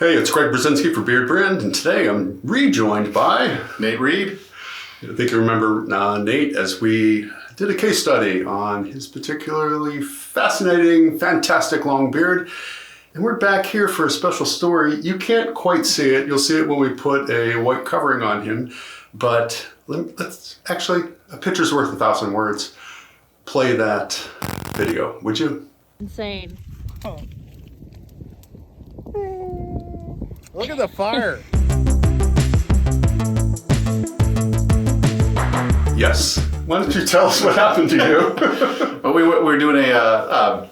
Hey, it's Greg Berzinsky for Beardbrand, and today I'm rejoined by Nate Reed. I think you remember Nate as we did a case study on his particularly fascinating, fantastic long beard. And we're back here for a special story. You can't quite see it. You'll see it when we put a white covering on him. But let's actually, a picture's worth 1,000 words. Play that video, would you? Insane. Oh. Look at the fire. Yes. Why don't you tell us what happened to you? Well, we were doing a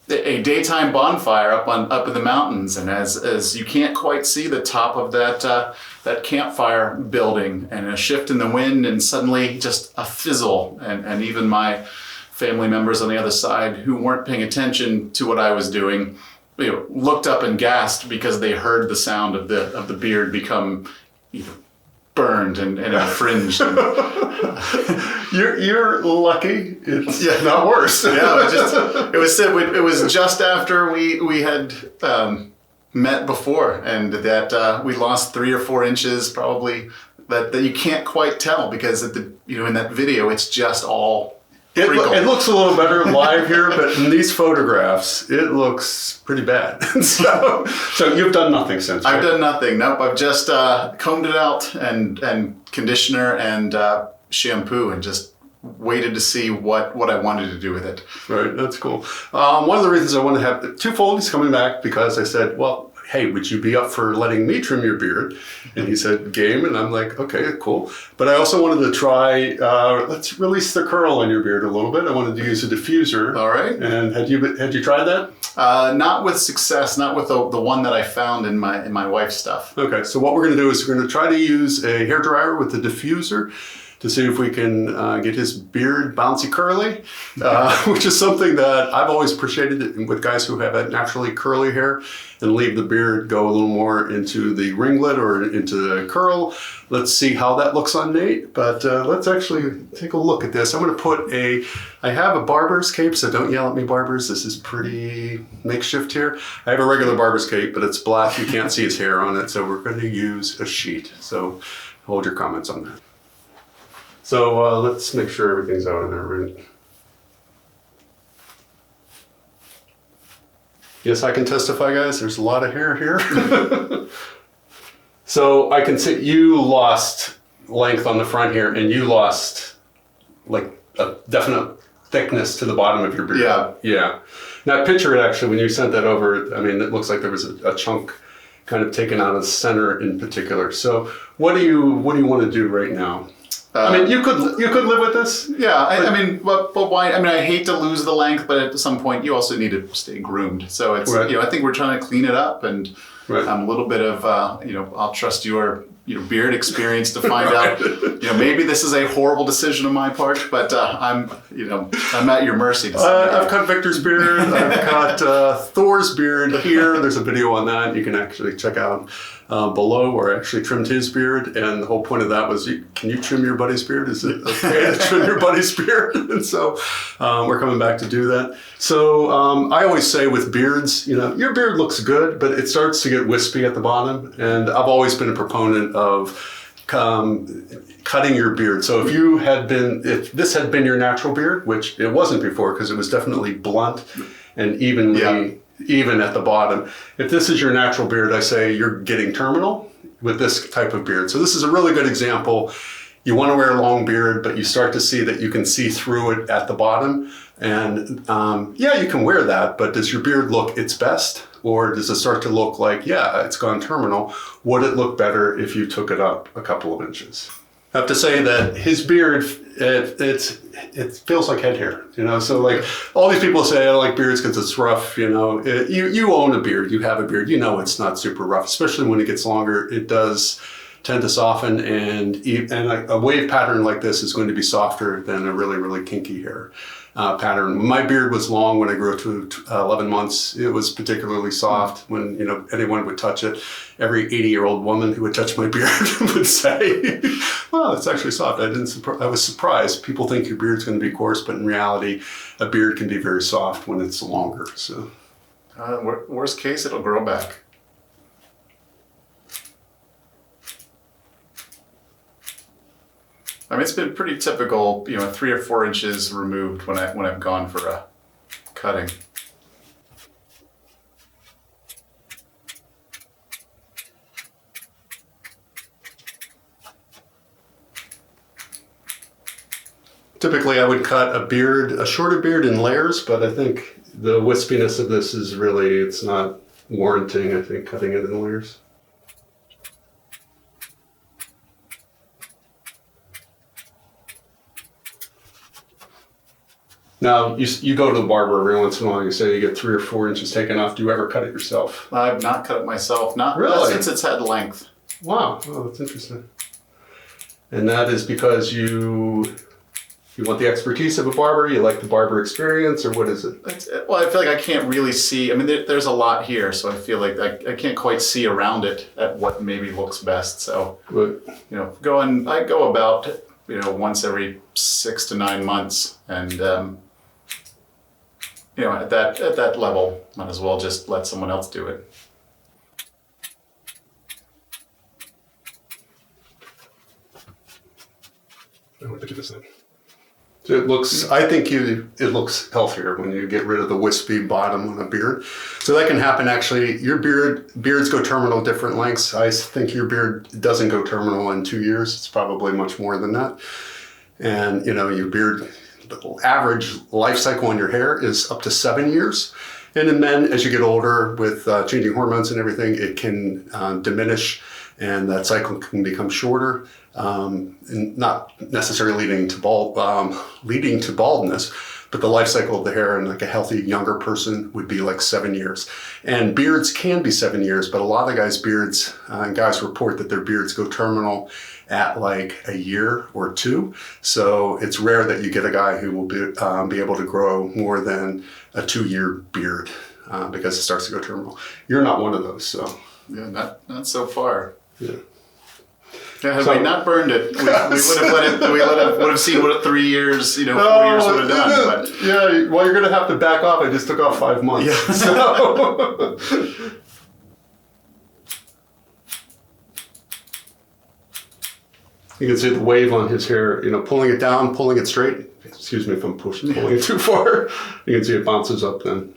daytime bonfire up in the mountains, and as you can't quite see the top of that campfire building, and a shift in the wind, and suddenly just a fizzle, and even my family members on the other side who weren't paying attention to what I was doing, looked up and gasped because they heard the sound of the beard become burned and infringed. You're lucky. It's not worse. Yeah, it was just after we had met before, and that we lost 3 or 4 inches probably that you can't quite tell because in that video it's just all. It looks a little better live here, but in these photographs, it looks pretty bad. So you've done nothing since, right? I've done nothing. Nope. I've just combed it out and conditioner and shampoo and just waited to see what I wanted to do with it. Right. That's cool. One of the reasons I want to have 2 foldies coming back because I said, well, hey, would you be up for letting me trim your beard? And he said, game. And I'm like, okay, cool. But I also wanted to try, let's release the curl on your beard a little bit. I wanted to use a diffuser. All right. And had you tried that? Not with success, not with the one that I found in my wife's stuff. Okay, so what we're going to do is we're going to try to use a hairdryer with the diffuser to see if we can get his beard bouncy curly, which is something that I've always appreciated with guys who have a naturally curly hair and leave the beard go a little more into the ringlet or into the curl. Let's see how that looks on Nate, but let's actually take a look at this. I'm going to put I have a barber's cape, so don't yell at me, barbers. This is pretty makeshift here. I have a regular barber's cape, but it's black. You can't see his hair on it, so we're going to use a sheet. So hold your comments on that. So let's make sure everything's out in there, right? Yes, I can testify, guys. There's a lot of hair here. So I can see you lost length on the front here, and you lost like a definite thickness to the bottom of your beard. Yeah. Yeah. Now picture it actually when you sent that over. I mean, it looks like there was a chunk kind of taken out of the center in particular. So what do you want to do right now? I mean, you could live with this. Yeah, but why? I mean, I hate to lose the length, but at some point you also need to stay groomed. So it's right. I think we're trying to clean it up, and right. A little bit of I'll trust your beard experience to find out. Maybe this is a horrible decision on my part, but I'm at your mercy. I've cut Victor's beard. I've cut Thor's beard here. There's a video on that you can actually check out below where I actually trimmed his beard. And the whole point of that was, can you trim your buddy's beard? Is it okay to trim your buddy's beard? And so we're coming back to do that. So I always say with beards, your beard looks good, but it starts to get wispy at the bottom. And I've always been a proponent of cutting your beard. So if this had been your natural beard, which it wasn't before because it was definitely blunt and even at the bottom. If this is your natural beard, I say you're getting terminal with this type of beard. So this is a really good example. You want to wear a long beard, but you start to see that you can see through it at the bottom. And you can wear that, but does your beard look its best? Or does it start to look like, it's gone terminal? Would it look better if you took it up a couple of inches? I have to say that his beard, it feels like head hair, So like all these people say I don't like beards because it's rough, you own a beard, you have a beard, it's not super rough, especially when it gets longer. It does tend to soften, and a wave pattern like this is going to be softer than a really, really kinky hair pattern. My beard was long when I grew up to 11 months. It was particularly soft when anyone would touch it. Every 80-year-old woman who would touch my beard would say, "Well, it's actually soft." I was surprised. People think your beard's going to be coarse, but in reality, a beard can be very soft when it's longer. So, worst case, it'll grow back. I mean, it's been pretty typical, 3 or 4 inches removed when I've gone for a cutting. Typically, I would cut a shorter beard in layers, but I think the wispiness of this is really, it's not warranting, I think, cutting it in layers. Now, you go to the barber every once in a while, you say you get 3 or 4 inches taken off. Do you ever cut it yourself? I've not cut it myself, not Really? since it's had length. Wow, oh, that's interesting. And that is because you want the expertise of a barber, you like the barber experience, or what is it? Well, I feel like I can't really see. I mean, there's a lot here, so I feel like I can't quite see around it at what maybe looks best. So, I go about once every 6 to 9 months, and at that level, might as well just let someone else do it. I want to do this then. It looks, I think it looks healthier when you get rid of the wispy bottom on a beard. So that can happen actually. Your beards go terminal different lengths. I think your beard doesn't go terminal in 2 years. It's probably much more than that. And your beard, the average life cycle on your hair is up to 7 years. And in men, as you get older with changing hormones and everything, it can diminish, and that cycle can become shorter. And not necessarily leading to baldness, but the life cycle of the hair in like a healthy younger person would be like 7 years. And beards can be 7 years, but a lot of guys' beards, guys report that their beards go terminal at like a year or 2. So it's rare that you get a guy who will be able to grow more than a 2-year beard because it starts to go terminal. You're not one of those, so. Yeah, not so far. Yeah. Yeah, had we not burned it, we would have let it. We would have seen what 3 years, 4 years would have done. But yeah, well, you're going to have to back off. I just took off 5 months. Yeah. So. You can see the wave on his hair. Pulling it down, pulling it straight. Excuse me if I'm pulling it too far. You can see it bounces up then.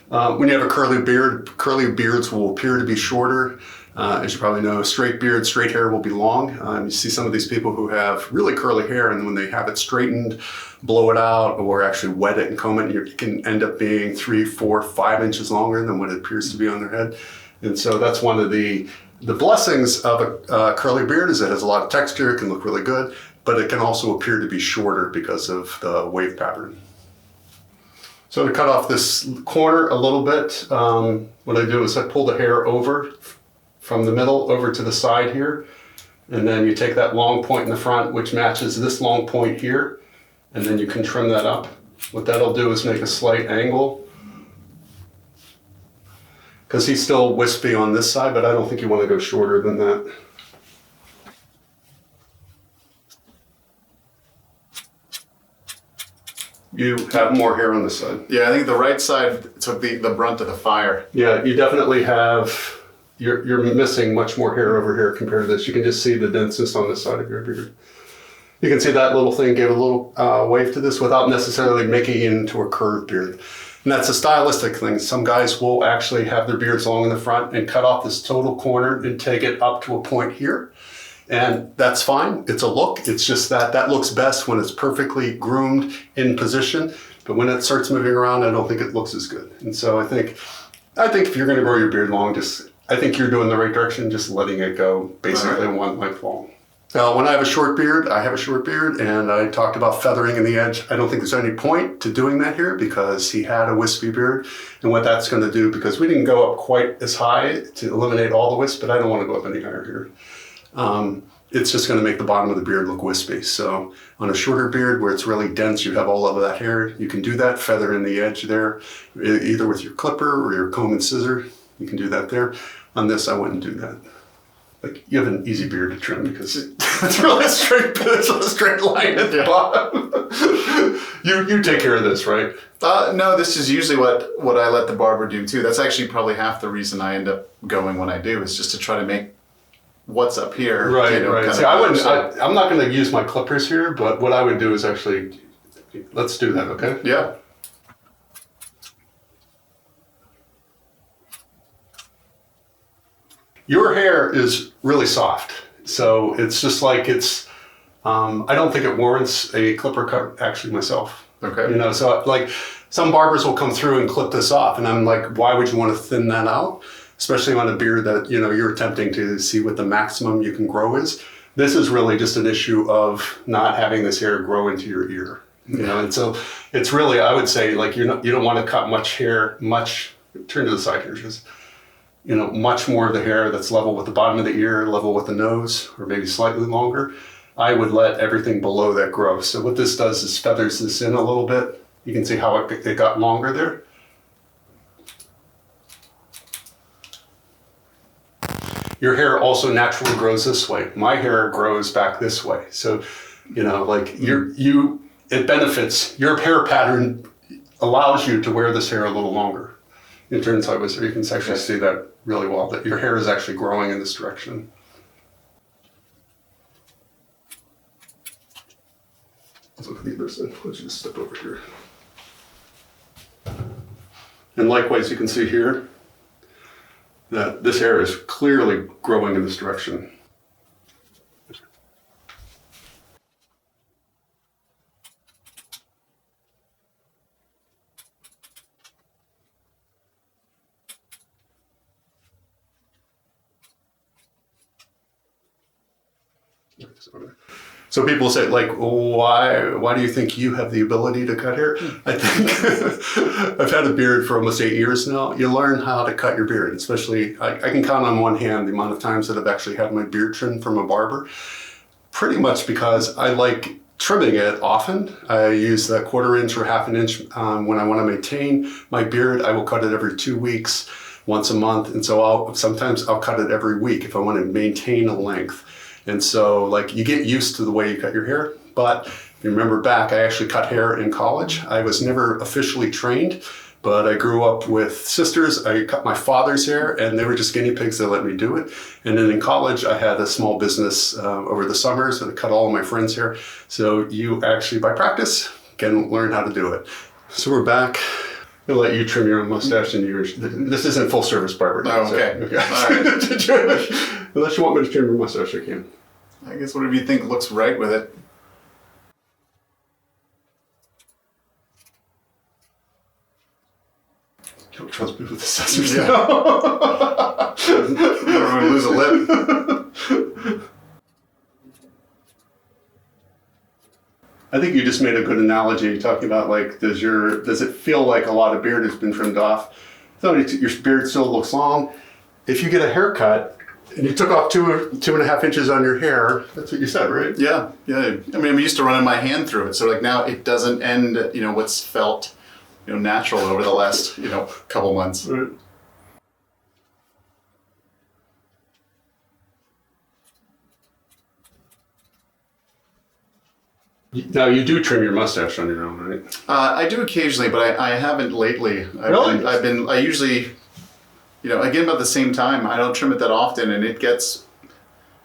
When you have a curly beards will appear to be shorter. As you probably know, straight hair will be long. You see some of these people who have really curly hair, and when they have it straightened, blow it out, or actually wet it and comb it, it can end up being 3, 4, 5 inches longer than what it appears to be on their head. And so that's one of the blessings of a curly beard is it has a lot of texture, it can look really good, but it can also appear to be shorter because of the wave pattern. So to cut off this corner a little bit, what I do is I pull the hair over from the middle over to the side here, and then you take that long point in the front, which matches this long point here, and then you can trim that up. What that'll do is make a slight angle, because he's still wispy on this side, but I don't think you want to go shorter than that. You have more hair on this side. yeah, I think the right side took the brunt of the fire. Yeah, you definitely have. You're missing much more hair over here compared to this. You can just see the denseness on this side of your beard. You can see that little thing gave a little wave to this without necessarily making it into a curved beard. And that's a stylistic thing. Some guys will actually have their beards long in the front and cut off this total corner and take it up to a point here. And that's fine. It's a look. It's just that looks best when it's perfectly groomed in position. But when it starts moving around, I don't think it looks as good. And so I think if you're going to grow your beard long, I think you're doing the right direction, just letting it go basically one length long. Now, when I have a short beard, and I talked about feathering in the edge. I don't think there's any point to doing that here because he had a wispy beard. And what that's going to do, because we didn't go up quite as high to eliminate all the wisp, but I don't want to go up any higher here. It's just going to make the bottom of the beard look wispy. So on a shorter beard where it's really dense, you have all of that hair, you can do that, feather in the edge there, either with your clipper or your comb and scissor. You can do that there. On this, I wouldn't do that. Like, you have an easy beard to trim because it's really straight, but it's a straight line at the bottom. You take care of this, right? No, this is usually what I let the barber do too. That's actually probably half the reason I end up going when I do, is just to try to make what's up here. Right, you know, right. kind See, of I'm not going to use my clippers here, but what I would do is actually, let's do that, okay? Yeah. Your hair is really soft, so it's just like I don't think it warrants a clipper cut, actually, myself. Okay. You know, so like some barbers will come through and clip this off, and I'm like, why would you want to thin that out? Especially on a beard that, you know, you're attempting to see what the maximum you can grow is. This is really just an issue of not having this hair grow into your ear. You know, and so it's really, I would say, like, you don't want to cut turn to the side here, just, you know, much more of the hair that's level with the bottom of the ear, level with the nose, or maybe slightly longer. I would let everything below that grow. So what this does is feathers this in a little bit. You can see how it got longer there. Your hair also naturally grows this way. My hair grows back this way. So, you know, like it benefits, your hair pattern allows you to wear this hair a little longer. It turns out, so you can actually see that really well, that your hair is actually growing in this direction. Let's look at the other side. Let's just step over here. And likewise, you can see here that this hair is clearly growing in this direction. So people say, like, why do you think you have the ability to cut hair? I think I've had a beard for almost 8 years now. You learn how to cut your beard, especially, I can count on one hand the amount of times that I've actually had my beard trimmed from a barber, pretty much because I like trimming it often. I use the 1/4 inch or 1/2 inch when I want to maintain my beard. I will cut it every 2 weeks, once a month, and so sometimes I'll cut it every week if I want to maintain a length. And so, like, you get used to the way you cut your hair. But if you remember back, I actually cut hair in college. I was never officially trained, but I grew up with sisters. I cut my father's hair, and they were just guinea pigs. They let me do it. And then in college, I had a small business over the summers, and I cut all of my friends' hair. So you actually, by practice, can learn how to do it. So we're back. I'll let you trim your own mustache and yours. This isn't full service barber. Oh, okay. So, okay. All right. Unless you want me to trim your mustache, I can. I guess whatever you think looks right with it. Don't trust me with the scissors. Yeah. Never want to lose a lip. I think you just made a good analogy talking about, like, does it feel like a lot of beard has been trimmed off? So your beard still looks long. If you get a haircut and you took off 2.5 inches on your hair, that's what you said, right? Yeah. I mean, I'm used to running my hand through it, so like now it doesn't end, you know, what's felt, you know, natural over the last, you know, couple months. Right. Now you do trim your mustache on your own, right? I do occasionally, but I haven't lately. Really? I usually, you know, again about the same time. I don't trim it that often, and it gets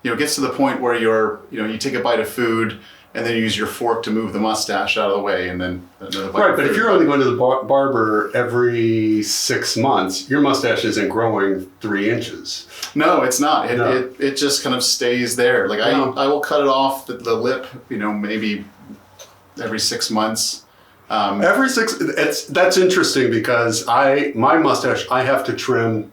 to the point where you take a bite of food and then you use your fork to move the mustache out of the way, and then another bite. Right, but if you're only going to the barber every 6 months, your mustache isn't growing 3 inches. No, it's not. No. It just kind of stays there. Like No. I will cut it off the lip, you know, maybe every 6 months. Every 6, that's interesting because my mustache I have to trim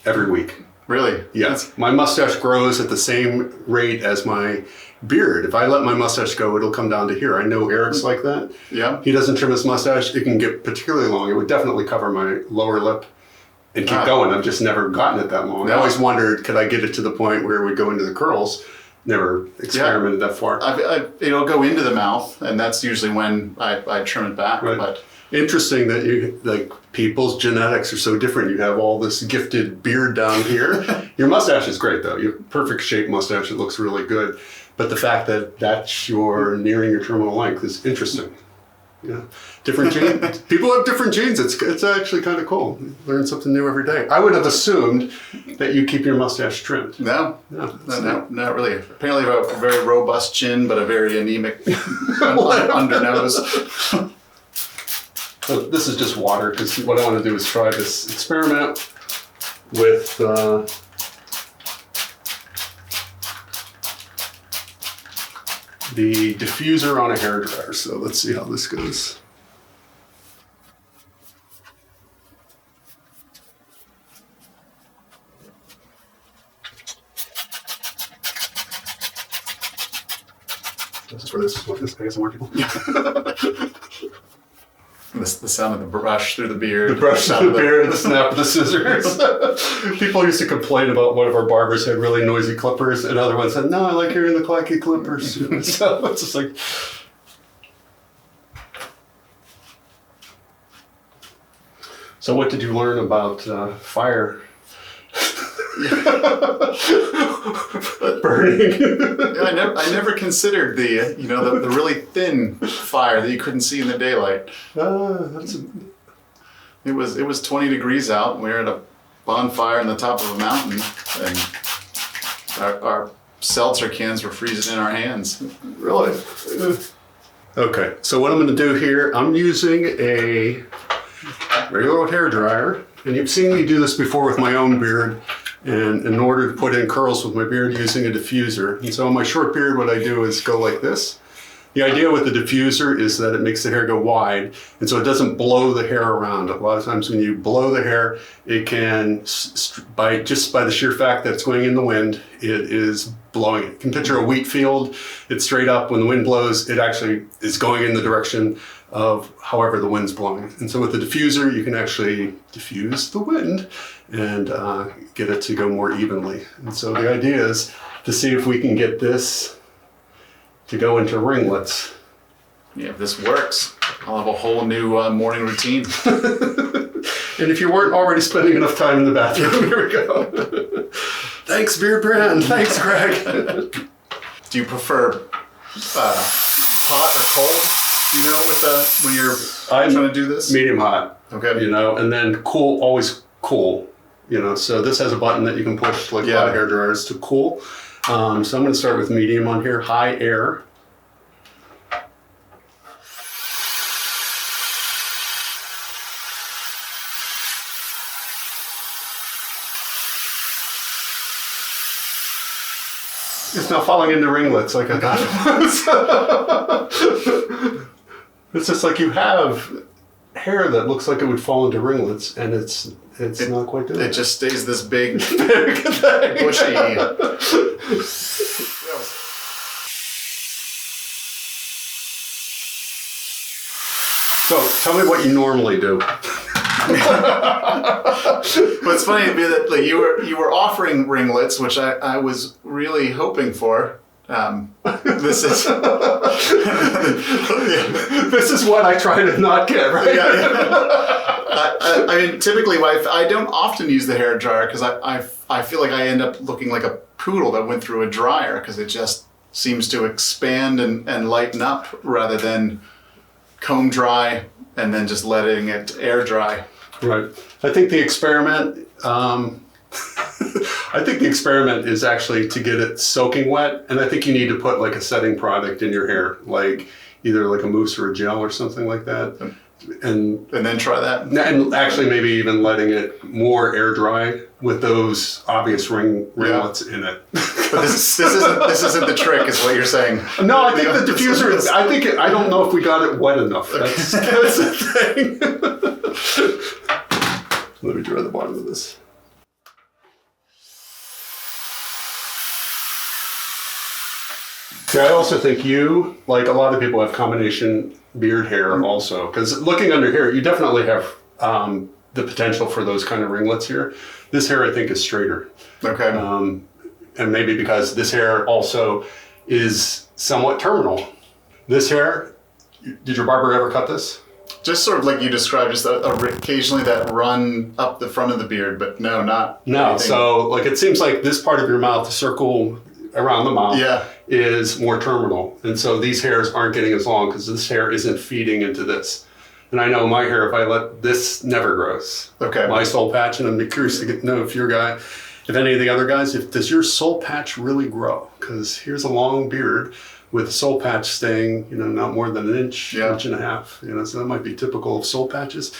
every week. Really? Yes, my mustache grows at the same rate as my beard. If I let my mustache go, it'll come down to here. I know Eric's like that. Yeah. He doesn't trim his mustache. It can get particularly long. It would definitely cover my lower lip and keep going. I've just never gotten it that long. No. I always wondered, could I get it to the point where it would go into the curls? Never experimented that far. It'll go into the mouth, and that's usually when I trim it back. Right. But interesting that people's genetics are so different. You have all this gifted beard down here. Your mustache is great though. You have perfect shaped mustache. It looks really good. But the fact that you're nearing your terminal length is interesting. Yeah, different genes. People have different genes. It's actually kind of cool. Learn something new every day. I would have assumed that you keep your mustache trimmed. No, not really. Apparently, I have a very robust chin, but a very anemic undernose. So this is just water, because what I want to do is try this experiment with the diffuser on a hairdryer. So let's see how this goes. This is for this ASMR people. The sound of the brush through the beard. The brush through the beard, the snap of the scissors. People used to complain about one of our barbers had really noisy clippers, and other ones said, no, I like hearing the clacky clippers. So it's just like... So what did you learn about fire? Burning. I never considered the really thin fire that you couldn't see in the daylight. It was 20 degrees out, and we were at a bonfire on the top of a mountain, and our seltzer cans were freezing in our hands. Really? Okay, so what I'm going to do here, I'm using a regular old hair dryer, and you've seen me do this before with my own beard. And in order to put in curls with my beard, using a diffuser. And so on my short beard, what I do is go like this. The idea with the diffuser is that it makes the hair go wide, and so it doesn't blow the hair around. A lot of times when you blow the hair, it can, by the sheer fact that it's going in the wind, it is blowing it. You can picture a wheat field. It's straight up. When the wind blows, it actually is going in the direction of however the wind's blowing. And so with the diffuser, you can actually diffuse the wind and get it to go more evenly. And so the idea is to see if we can get this to go into ringlets. Yeah, if this works, I'll have a whole new morning routine. And if you weren't already spending enough time in the bathroom, here we go. Thanks, Beardbrand. Thanks, Greg. Do you prefer hot or cold? When you're trying to do this? Medium hot. Okay. And then cool, always cool. So this has a button that you can push like a lot of hair dryers to cool. So I'm going to start with medium on here, high air. It's not falling into ringlets like I thought it was. It's just like you have hair that looks like it would fall into ringlets, and it's not quite doing it. It just stays this big, bushy. So tell me what you normally do. But it's funny that you were offering ringlets, which I was really hoping for. This is this is what I try to not get, right? I mean, typically, I don't often use the hair dryer because I feel like I end up looking like a poodle that went through a dryer because it just seems to expand and lighten up rather than comb dry and then just letting it air dry. Right. I think the experiment. I think the experiment is actually to get it soaking wet, and I think you need to put like a setting product in your hair, like either like a mousse or a gel or something like that, and then try that. And actually, maybe even letting it more air dry with those obvious ringlets in it. But this isn't the trick, is what you're saying. No, I think the diffuser is. I don't know if we got it wet enough. That's the thing. Let me dry the bottom of this. I also think you, like a lot of people, have combination beard hair also. Because looking under here, you definitely have the potential for those kind of ringlets here. This hair, I think, is straighter. Okay. And maybe because this hair also is somewhat terminal. This hair, did your barber ever cut this? Just sort of like you described, just occasionally that run up the front of the beard, but no, not No, anything. So like it seems like this part of your mouth, the circle around the mouth, is more terminal. And so these hairs aren't getting as long because this hair isn't feeding into this. And I know my hair, if I let this never grows. Okay. My soul patch, and I'm curious to know if your guy, if any of the other guys, does your soul patch really grow? Because here's a long beard with a soul patch staying, not more than an inch, inch and a half. So that might be typical of soul patches.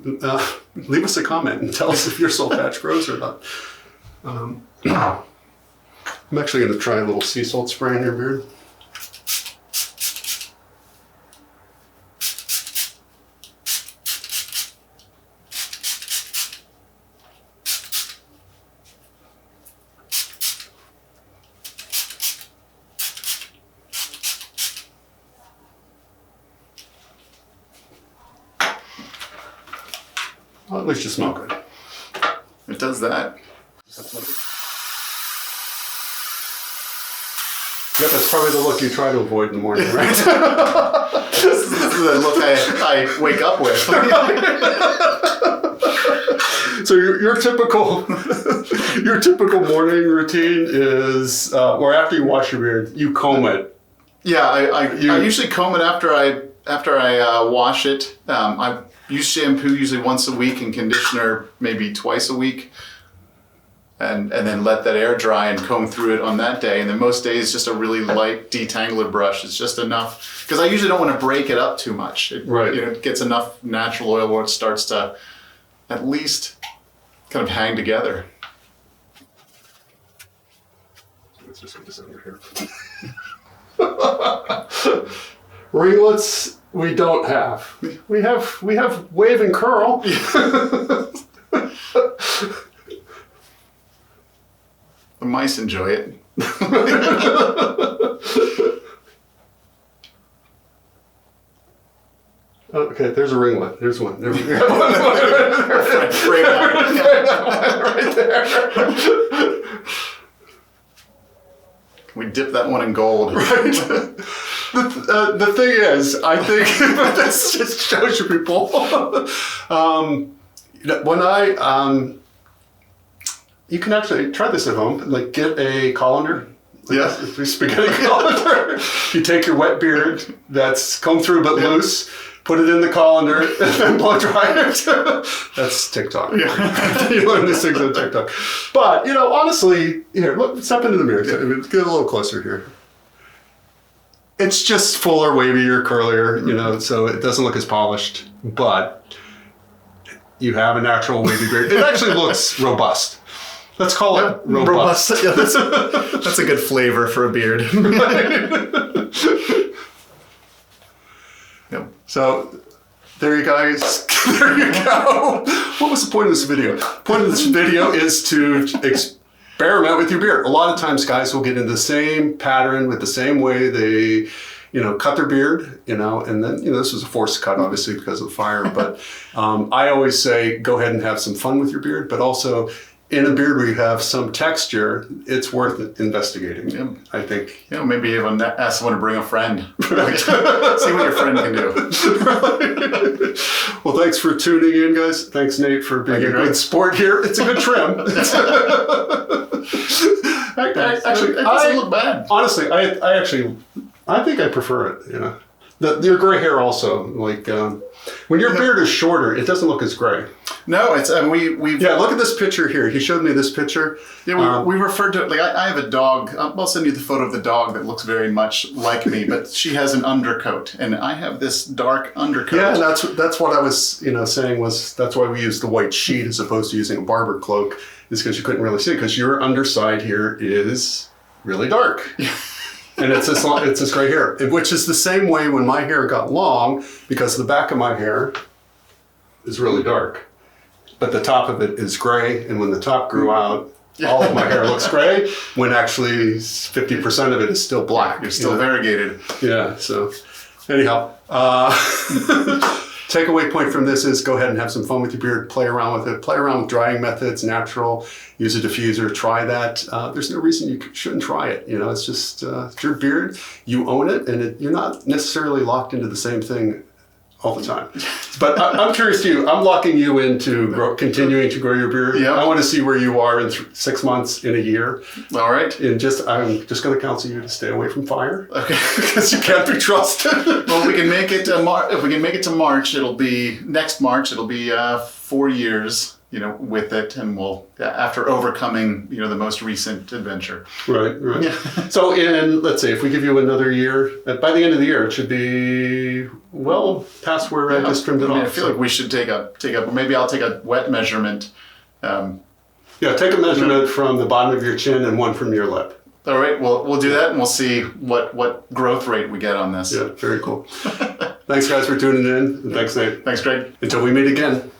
Leave us a comment and tell us if your soul patch grows or not. I'm actually going to try a little sea salt spray in your beard. Well, at least you smell good. It does that. Yep, that's probably the look you try to avoid in the morning, right? This is the look I wake up with. So your typical morning routine is, or after you wash your beard, you comb it. Yeah, I usually comb it after I wash it. I use shampoo usually once a week and conditioner maybe twice a week. And then let that air dry and comb through it on that day. And then most days, just a really light detangler brush is just enough. Because I usually don't want to break it up too much. It gets enough natural oil where it starts to at least kind of hang together. Let's just get this over here. Ringlets, we don't have. We have wave and curl. The mice enjoy it. Okay, there's a ringlet. There's one. There we go. Right there. Can we dip that one in gold? Right. The thing is, I think this just shows you people. When you can actually try this at home. Like get a colander. A spaghetti colander. You take your wet beard that's combed through but loose, put it in the colander, and then blow dry it. That's TikTok. Yeah. You learn these things on TikTok. But, honestly, here, look, step into the mirror. Get a little closer here. It's just fuller, wavier, curlier, so it doesn't look as polished. But you have a natural wavy beard. It actually looks robust. Let's call it robust. Yeah, that's a good flavor for a beard. Yep. So there you guys. There you go. What was the point of this video? The point of this video is to experiment with your beard. A lot of times guys will get into the same pattern with the same way they cut their beard, and then, this was a forced cut, obviously, because of the fire. But I always say, go ahead and have some fun with your beard, but also in a beard where you have some texture, it's worth investigating, I think. Maybe even ask someone to bring a friend. Right. See what your friend can do. Right. Well, thanks for tuning in, guys. Thanks, Nate, for being a good sport here. It's a good trim. Actually, it doesn't look bad. Honestly, I think I prefer it, Your gray hair also, like, when your beard is shorter, it doesn't look as gray. No, it's we look at this picture here. He showed me this picture. Yeah, we referred to it like I have a dog. I'll send you the photo of the dog that looks very much like me, but she has an undercoat, and I have this dark undercoat. Yeah, and that's what I was saying was that's why we use the white sheet as opposed to using a barber cloak, is because you couldn't really see it because your underside here is really dark. And it's this gray hair, which is the same way when my hair got long, because the back of my hair is really dark, but the top of it is gray. And when the top grew out, all of my hair looks gray, when actually 50% of it is still black. You're still variegated. Yeah, so anyhow, takeaway point from this is go ahead and have some fun with your beard, play around with it, play around with drying methods, natural, use a diffuser, try that. There's no reason you shouldn't try it. It's just, it's your beard, you own it, and you're not necessarily locked into the same thing all the time. But I'm curious too. I'm locking you into continuing to grow your beard. Yep. I want to see where you are in 6 months, in a year. All right. And I'm just going to counsel you to stay away from fire. Okay. Because you can't be trusted. Well, we can make it to if we can make it to March, it'll be next March. It'll be 4 years, with it, and we'll after overcoming, the most recent adventure. Right. Yeah. So let's say if we give you another year, by the end of the year, it should be well past where I just trimmed it off. I feel like we should take a. Maybe I'll take a wet measurement. Take a measurement from the bottom of your chin and one from your lip. All right, we'll do that, and we'll see what growth rate we get on this. Yeah, very cool. Thanks, guys, for tuning in. And thanks, Nate. Thanks, Greg. Until we meet again.